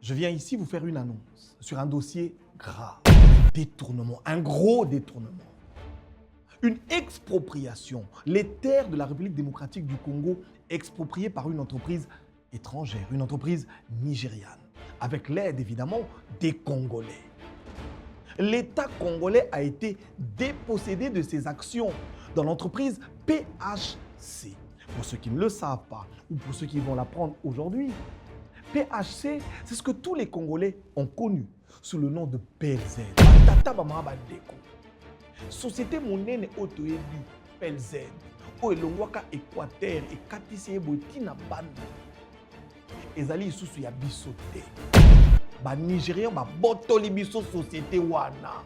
Je viens ici vous faire une annonce sur un dossier grave. Détournement, un gros détournement. Une expropriation. Les terres de la République démocratique du Congo expropriées par une entreprise étrangère, une entreprise nigériane, avec l'aide évidemment des Congolais. L'État congolais a été dépossédé de ses actions dans l'entreprise PHC. Pour ceux qui ne le savent pas, ou pour ceux qui vont l'apprendre aujourd'hui, PHC, c'est ce que tous les Congolais ont connu sous le nom de PLZ. Société monnaie Otoyebi, PLZ, au Elongwaka Équateur et Katisse Botina Bande. Ezali Sousu ya bisote. Ba Nigériens ba botoli biso société wana.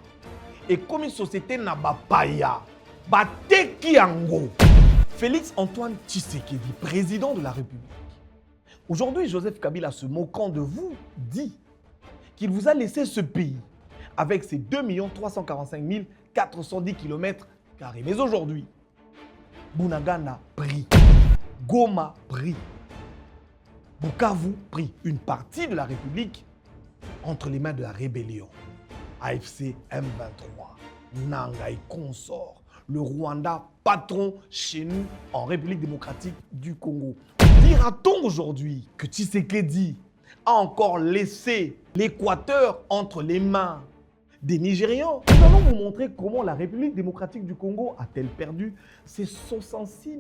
Et comme une société na ba paya, ba teki yango. Félix Antoine Tshisekedi, président de la République. Aujourd'hui, Joseph Kabila, se moquant de vous, dit qu'il vous a laissé ce pays avec ses 2 345 410 km². Mais aujourd'hui, Bunagana pris, Goma pris, Bukavu pris, une partie de la République entre les mains de la rébellion. AFC M23, Nanga et consorts, le Rwanda patron chez nous en République démocratique du Congo. Dira-t-on aujourd'hui que Tshisekedi a encore laissé l'Équateur entre les mains des Nigérians? Nous allons vous montrer comment la République démocratique du Congo a-t-elle perdu ses 66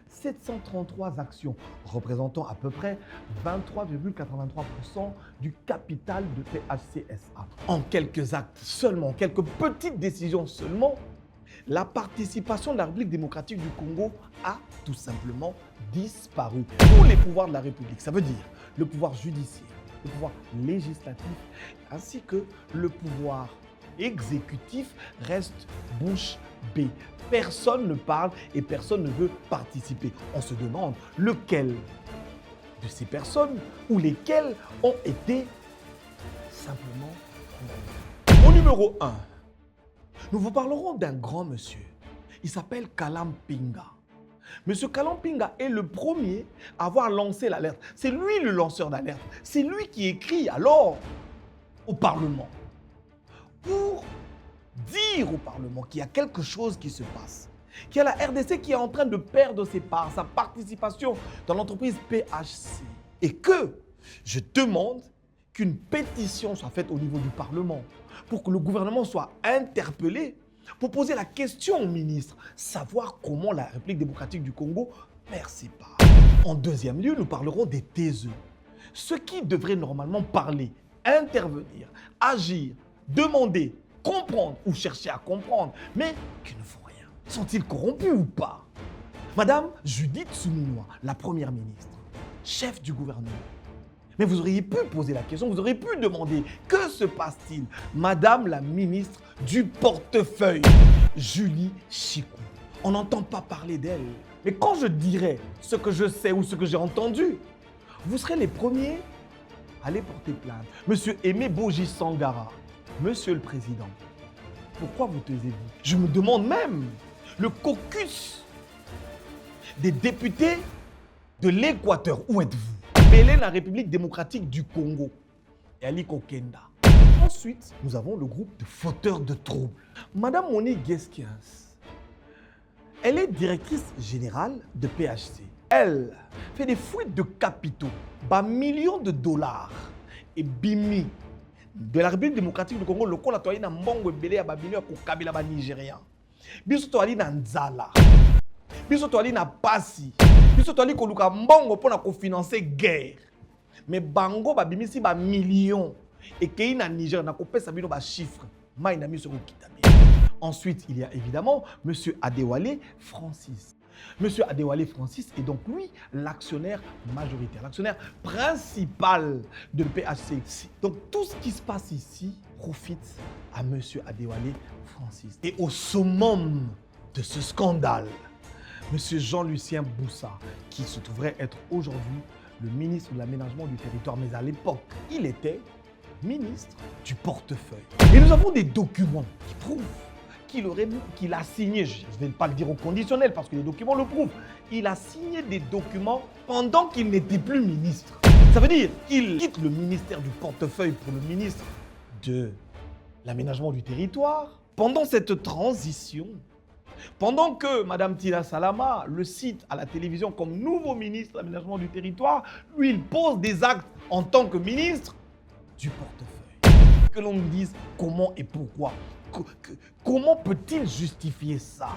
733 actions, représentant à peu près 23,83% du capital de PHCSA. En quelques actes seulement, quelques petites décisions seulement, la participation de la République démocratique du Congo a tout simplement disparu. Tous les pouvoirs de la République, ça veut dire le pouvoir judiciaire, le pouvoir législatif, ainsi que le pouvoir exécutif restent bouche bée. Personne ne parle et personne ne veut participer. On se demande lequel de ces personnes ou lesquelles ont été simplement condamnés. Au numéro 1, nous vous parlerons d'un grand monsieur. Il s'appelle Kalam Pinga. Monsieur Kalam Pinga est le premier à avoir lancé l'alerte. C'est lui le lanceur d'alerte. C'est lui qui écrit alors au Parlement pour dire au Parlement qu'il y a quelque chose qui se passe. Qu'il y a la RDC qui est en train de perdre ses parts, sa participation dans l'entreprise PHC. Et que je demande qu'une pétition soit faite au niveau du Parlement pour que le gouvernement soit interpellé pour poser la question au ministre, savoir comment la République démocratique du Congo perd ses parts. En deuxième lieu, nous parlerons des taiseux. Ceux qui devraient normalement parler, intervenir, agir, demander, comprendre ou chercher à comprendre, mais qui ne font rien. Sont-ils corrompus ou pas? Madame Judith Suminwa, la première ministre, chef du gouvernement. Mais vous auriez pu poser la question, vous auriez pu demander que se passe-t-il? Madame la ministre du portefeuille, Julie Chikou. On n'entend pas parler d'elle. Mais quand je dirai ce que je sais ou ce que j'ai entendu, vous serez les premiers à aller porter plainte. Monsieur Aimé Boji Sangara, Monsieur le Président, pourquoi vous taisez-vous? Je me demande même, le caucus des députés de l'Équateur, où êtes-vous? Belé, la République démocratique du Congo, et Ali Kokenda. Ensuite, nous avons le groupe de fauteurs de troubles. Madame Moni Gueskiens, elle est directrice générale de PHC. Elle fait des fuites de capitaux, millions de dollars et bimi de la République démocratique du Congo, le col a toyé na mbongo belé ya babino ya kokabila ba Nigérien. Biso toali na nzala. Biso toali na pasi. Biso toali koluka mbongo pona ko financer guerre. Mais bango babimisi ba millions et kei na Niger na kopesa bino ba chiffres. Mai na miso ko kitabe. Ensuite, il y a évidemment monsieur Adewale Francis. Monsieur Adewale Francis est donc lui l'actionnaire majoritaire, l'actionnaire principal de PHC. Donc tout ce qui se passe ici profite à monsieur Adewale Francis. Et au summum de ce scandale, monsieur Jean-Lucien Boussa, qui se trouverait être aujourd'hui le ministre de l'aménagement du territoire, mais à l'époque, il était ministre du portefeuille. Et nous avons des documents qui prouvent qu'il a signé, je ne vais pas le dire au conditionnel parce que les documents le prouvent, il a signé des documents pendant qu'il n'était plus ministre. Ça veut dire qu'il quitte le ministère du portefeuille pour le ministre de l'aménagement du territoire. Pendant cette transition, pendant que Mme Tina Salama le cite à la télévision comme nouveau ministre de l'aménagement du territoire, lui, il pose des actes en tant que ministre du portefeuille. Que l'on nous dise comment et pourquoi. Comment peut-il justifier ça?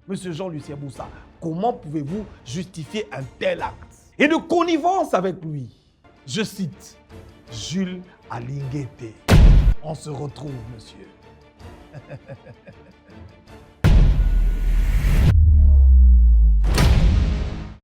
Monsieur Jean-Lucien Boussa, comment pouvez-vous justifier un tel acte? Et de connivence avec lui, je cite Jules Alinguete. On se retrouve, monsieur.